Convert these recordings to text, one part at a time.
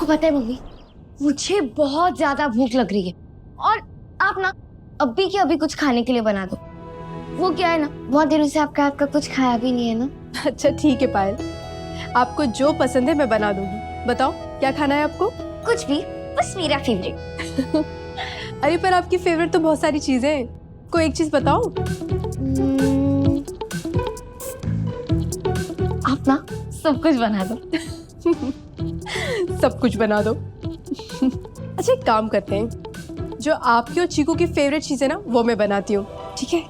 आपको पता है मम्मी, मुझे बहुत ज्यादा भूख लग रही है और आप ना अभी के अभी कुछ खाने के लिए बना दो। वो क्या है ना, बहुत दिनों से आपका हाथ का कुछ खाया भी नहीं है ना। अच्छा ठीक है पायल, आपको जो पसंद है मैं बना दूंगी। बताओ क्या खाना है आपको? कुछ भी, बस मेरा फेवरेट। अरे पर आपकी फेवरेट तो बहुत सारी चीजें हैं, कोई एक चीज बताओ। आप ना सब कुछ बना दो। सब कुछ बना दो। अच्छा एक काम करते हैं, जो आपकी और चीकू की फेवरेट चीज है ना वो मैं बनाती हूँ, ठीक है?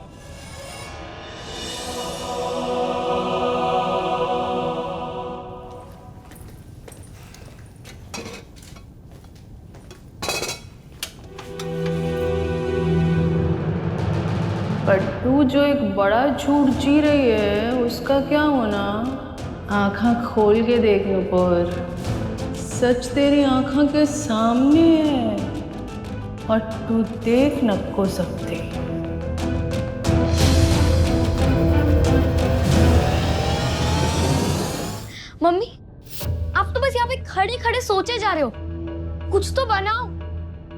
पट्टू जो एक बड़ा झूठ जी रही है उसका क्या होना? आँखां खोल के देख लो, पर सच तेरी आँखों के सामने है और तू देख नको सकती। मम्मी आप तो बस यहाँ पे खड़े खड़े सोचे जा रहे हो, कुछ तो बनाओ।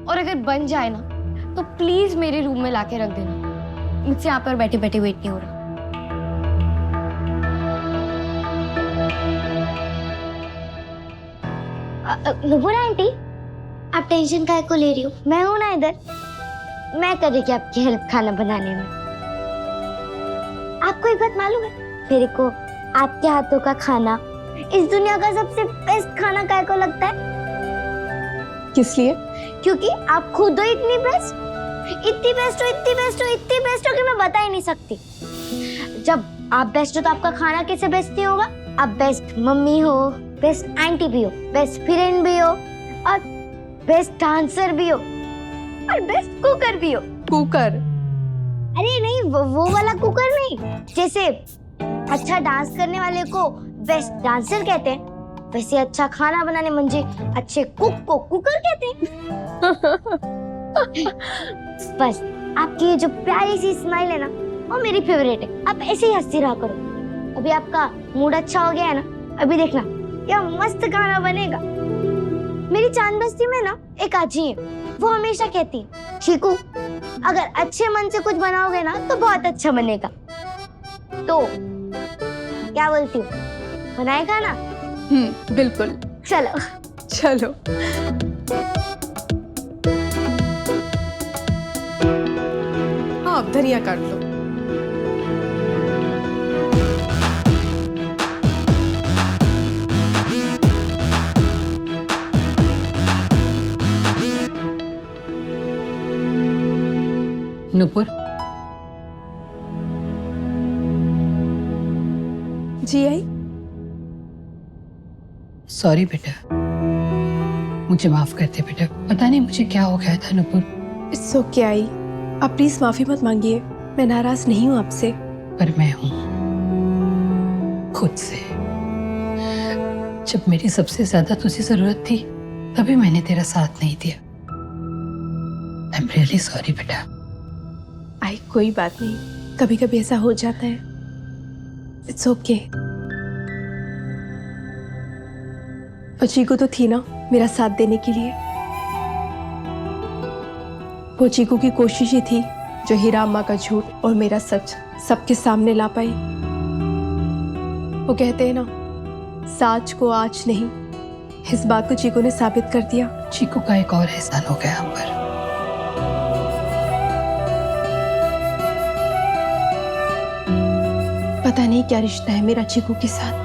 और अगर बन जाए ना तो प्लीज मेरे रूम में लाके रख देना, मुझसे यहाँ पर बैठे बैठे वेट नहीं हो रहा। नुपुर आंटी, आप टेंशन काहे को ले रही हो? मैं हूं ना इधर, मैं करेगी आपकी हेल्प खाना बनाने में। आपको एक बात मालूम है, मेरे को आपके हाथों का खाना इस दुनिया का सबसे बेस्ट खाना काहे को लगता है? किस लिए? क्योंकि आप खुद हो इतनी बेस्ट, इतनी बेस्ट हो, इतनी बेस्ट हो, इतनी बेस्ट हो कि मैं बता ही नहीं सकती। जब आप बेस्ट हो तो आपका खाना कैसे बेस्ट नहीं होगा? आप बेस्ट मम्मी हो, बेस्ट आंटी भी हो, बेस्ट फ्रेंड भी हो और बेस्ट डांसर भी हो और बेस्ट कुकर भी हो। कुकर? अरे नहीं, वो वाला कुकर नहीं, जैसे अच्छा डांस करने वाले को बेस्ट डांसर कहते हैं, वैसे अच्छा खाना बनाने म्हणजे अच्छे कुक को कुकर कहते हैं। बस आपकी ये जो प्यारी सी स्माइल है ना, वो मेरी फेवरेट है। आप ऐसे ही हंसती रहा करो। अभी आपका मूड अच्छा हो गया है ना, अभी देखना क्या मस्त खाना बनेगा। मेरी चांद बस्ती में ना एक आजी है, वो हमेशा कहती है, चीकू अगर अच्छे मन से कुछ बनाओगे ना तो बहुत अच्छा बनेगा। तो क्या बोलती हो, बनाएगा ना? बिल्कुल। चलो चलो। हाँ अब धनिया काट लो। नुपुर, जी आई। सॉरी बेटा, मुझे माफ कर दे बेटा, पता नहीं मुझे क्या हो गया था नुपुर। इट्स ओके आई, आप प्लीज माफी मत मांगिए, मैं नाराज नहीं हूँ आपसे। पर मैं हूं खुद से। जब मेरी सबसे ज्यादा तुझे जरूरत थी तभी मैंने तेरा साथ नहीं दिया। आई एम रियली सॉरी बेटा। आई कोई बात नहीं, कभी कभी ऐसा हो जाता है, इट्स ओके। और चीकू तो थी ना मेरा साथ देने के लिए। वो चीकू की कोशिश ही थी जो हीरा अम्मा का झूठ और मेरा सच सबके सामने ला पाई। वो कहते हैं ना, साच को आच नहीं, इस बात को चीकू ने साबित कर दिया। चीकू का एक और एहसान हो गया हम पर। पता नहीं क्या रिश्ता है मेरा चीकू के साथ।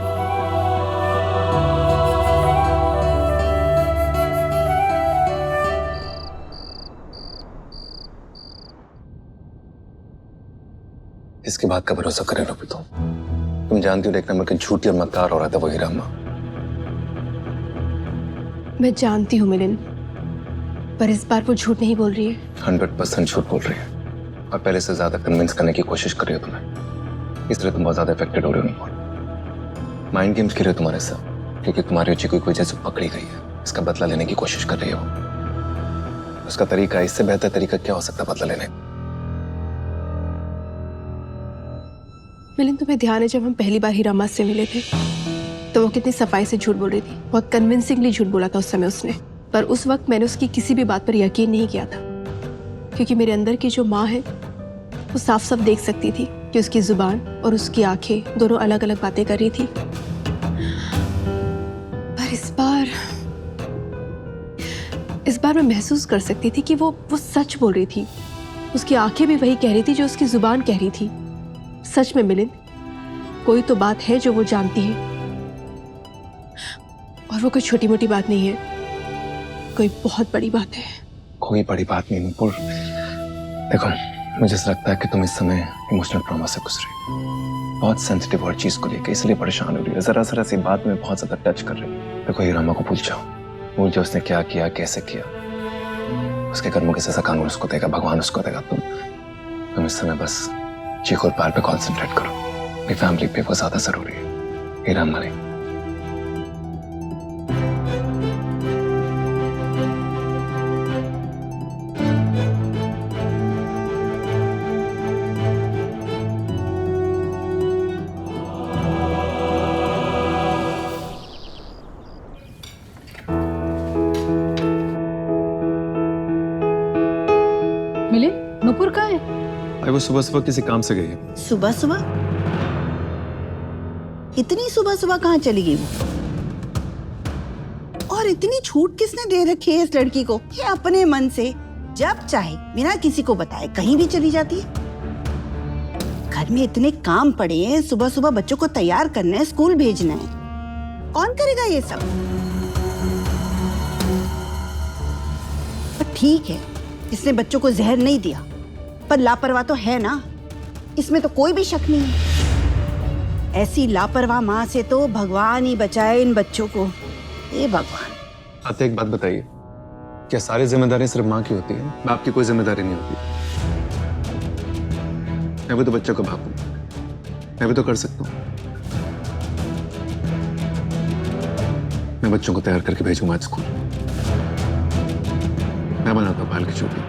इसकी बात का भरोसा करे रवि, तुम जानती हो एक नंबर की झूठी और मक्कार औरत है वो हीरा अम्मा। मैं जानती हूँ मिलिंद, पर इस बार वो झूठ नहीं बोल रही है। 100% झूठ बोल रही है और पहले से ज्यादा कन्विंस करने की कोशिश कर रही हो तुम्हें, इसलिए तुम बहुत ज्यादा इफेक्टेड हो रहे हो। माइंड गेम्स खेल रहे हो तुम्हारे साथ, क्योंकि तुम्हारी चीकू की वजह से पकड़ी गई है, इसका बदला लेने की कोशिश कर रही हो। उसका तरीका, इससे बेहतर तरीका क्या हो सकता है बदला लेने? मिलिंद तुम्हें ध्यान है जब हम पहली बार हीरा अम्मा से मिले थे, तो वो कितनी सफाई से झूठ बोल रही थी। बहुत कन्विंसिंगली झूठ बोला था उस समय उसने। पर उस वक्त मैंने उसकी किसी भी बात पर यकीन नहीं किया था, क्योंकि मेरे अंदर की जो माँ है वो साफ साफ देख सकती थी कि उसकी जुबान और उसकी आंखें दोनों अलग अलग बातें कर रही थी। पर इस बार मैं महसूस कर सकती थी कि वो सच बोल रही थी। उसकी आंखें भी वही कह रही थी जो उसकी जुबान कह रही थी। सच में मिलिंद, कोई तो बात है जो वो जानती है, और वो कोई छोटी मोटी बात नहीं है, कोई बहुत बड़ी बात है। कोई बड़ी बात नहीं नुपुर। देखो, मुझे ऐसा लगता है कि तुम इस समय इमोशनल ट्रॉमा से गुजर रही हो, बहुत सेंसिटिव और चीज को लेकर, इसलिए परेशान हो रही है। जरा सी बात में बहुत ज्यादा टच कर रही है। देखो, हीरामा को भूल जाओ, भूल जाओ उसने क्या किया, कैसे किया। उसके कर्मों की सजा कानून उसको देगा, भगवान उसको देगा। तुम इस समय बस चीख और पार पे कॉन्सेंट्रेट करो। अपनी फैमिली पे वो ज्यादा जरूरी है, हीरामा नहीं। मिले नुपुर कहाँ है? अरे वो सुबह सुबह किसी काम से गई है। सुबह सुबह? इतनी सुबह सुबह कहाँ चली गई वो? और इतनी छूट किसने दे रखी है इस लड़की को? ये अपने मन से जब चाहे बिना किसी को बताए कहीं भी चली जाती है। घर में इतने काम पड़े हैं, सुबह सुबह बच्चों को तैयार करना है, स्कूल भेजना है, कौन करेगा ये सब? पर ठीक है, इसने बच्चों को जहर नहीं दिया, पर लापरवाह तो है ना, इसमें तो कोई भी शक नहीं है। ऐसी लापरवाह माँ से तो भगवान ही बचाए इन बच्चों को। हे भगवान। आते एक बात बताइए, क्या सारी जिम्मेदारी सिर्फ माँ की होती है? बाप की कोई जिम्मेदारी नहीं होती? मैं भी तो बच्चों का बाप हूँ, मैं भी तो कर सकता हूँ। मैं बच्चों को तैयार करके भेजूंगा आज स्कूल। मैं बनाता हूँ बाल की चोटी।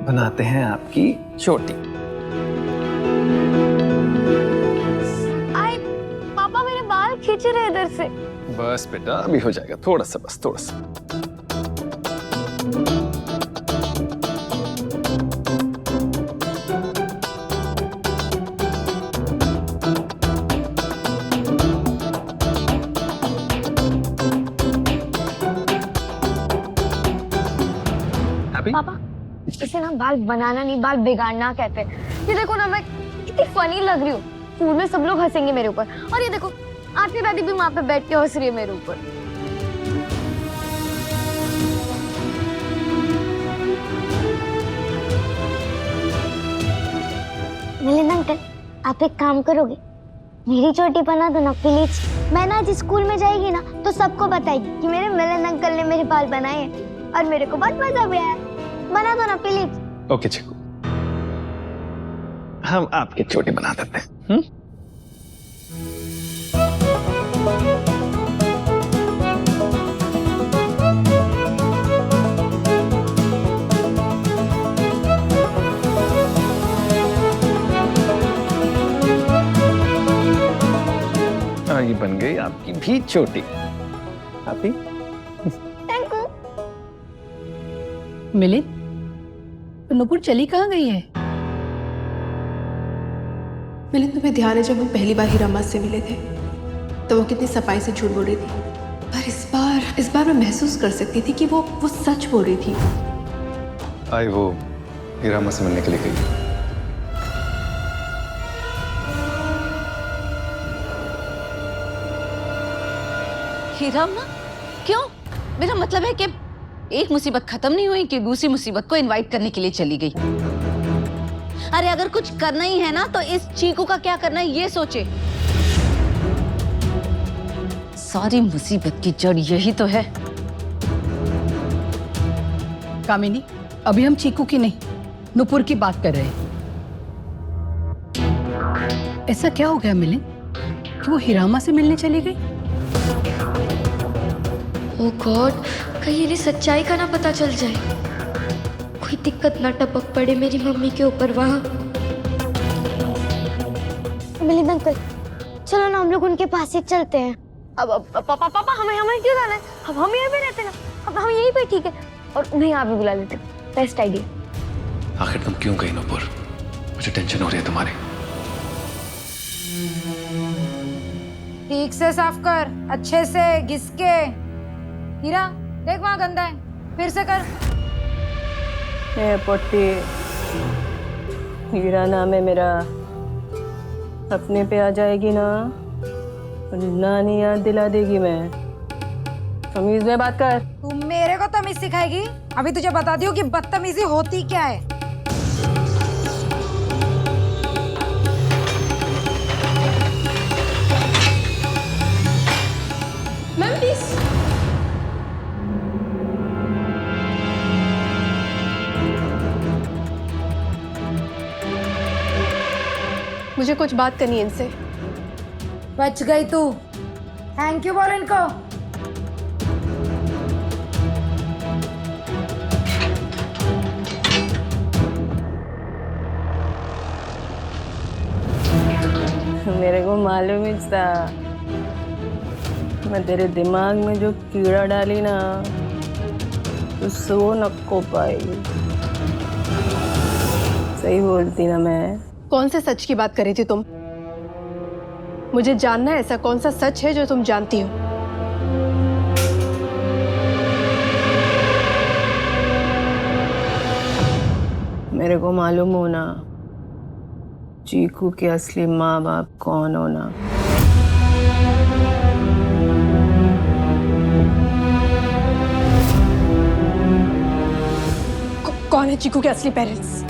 बनाते हैं आपकी चोटी। आए पापा, मेरे बाल खींच रहे इधर से। बस बेटा, अभी हो जाएगा, थोड़ा सा, बस थोड़ा सा। पापा, इसे ना बाल बनाना नहीं, बाल बिगाड़ना कहते हैं। ये देखो ना, मैं कितनी फनी लग रही हूँ। स्कूल में सब लोग हंसेंगे मेरे ऊपर, और ये देखो आरती दादी भी वहां पे बैठ के हंस रही है मेरे ऊपर। मिलिंद अंकल, आप एक काम करोगे, मेरी चोटी बना दो ना प्लीज। मैं ना आज स्कूल में जाएगी ना तो सबको बताएगी कि मेरे मिलिंद अंकल ने मेरे बाल बनाए हैं, और मेरे को बहुत मजा भी आया। बना दो ना प्लीज। ओके चिकू, हम आपकी चोटी बना देते हैं। ये बन गई आपकी भी चोटी। हैप्पी? Thank you. मिले तो नुपुर चली कहाँ गई है? मिलिंद, तुम्हें ध्यान है जब हम पहली बार हीरामा से मिले थे तो वो कितनी सफाई से झूठ बोल रही थी। पर इस बार मैं महसूस कर सकती थी कि वो सच बोल रही थी। आई वो हीरामा से मिलने के लिए गई। हीरामा? क्यों? मेरा मतलब है कि एक मुसीबत खत्म नहीं हुई कि दूसरी मुसीबत को इनवाइट करने के लिए चली गई। अरे अगर कुछ करना ही है ना तो इस चीकू का क्या करना है ये सोचे। सारी मुसीबत की जड़ यही तो है। कामिनी, अभी हम चीकू की नहीं नुपुर की बात कर रहे हैं। ऐसा क्या हो गया मिलिंद कि वो हीरामा से मिलने चली गई? ओह गॉड, कहीं इन्हें सच्चाई का ना पता चल जाए। कोई दिक्कत ना टपक पड़े मेरी मम्मी के ऊपर वहाँ। मिलिंद अंकल, चलो ना हम लोग उनके पास ही चलते हैं। अब पापा पापा हमें क्यों जाना है? अब हम यहीं पे रहते ना, अब हम यहीं पे ठीक है। और उन्हें यहाँ पे बुला लेते, बेस्ट आइडिया। आखिर तुम क्यों गई नूपुर? मुझे टेंशन हो रही है तुम्हारी। ठीक से साफ कर, अच्छे से घिस के। हीरा देख वहां गंदा है, फिर से कर। ए पोटी, हीरा नाम है मेरा। अपने पे आ जाएगी ना, नानी याद दिला देगी। मैं तमीज में बात कर। तू मेरे को तमीज सिखाएगी? अभी तुझे बता दी हूँ कि बदतमीजी होती क्या है। Ma'am please. मुझे कुछ बात करनी है इनसे। बच गई तू। थैंक यू बोल इनको। मेरे को मालूम ही था, मैं तेरे दिमाग में जो कीड़ा डाली ना, उससे वो नको पाएगी। सही बोलती ना मैं? कौन से सच की बात कर रही थी तुम? मुझे जानना है ऐसा कौन सा सच है जो तुम जानती हो। मेरे को मालूम होना चीकू के असली माँ बाप कौन होना। कौन है चीकू के असली पेरेंट्स?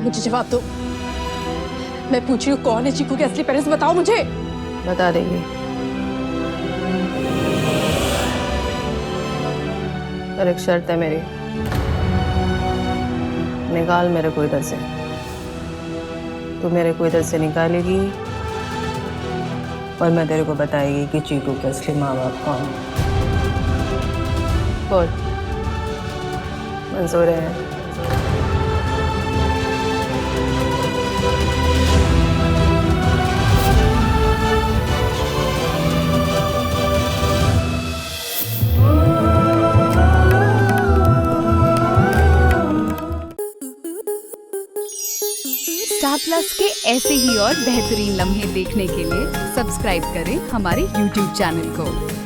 मुझे जवाब दो। मैं पूछ रही हूँ कौन है चीकू के असली पेरेंट्स, बताओ मुझे। बता देगी, पर एक शर्त है मेरी। निकाल मेरे को इधर से। तू मेरे को इधर से निकालेगी और मैं तेरे को बताएगी कि चीकू के असली माँ बाप कौन है। बोल, मंजूर है? स्टार प्लस के ऐसे ही और बेहतरीन लम्हे देखने के लिए सब्सक्राइब करें हमारे YouTube चैनल को।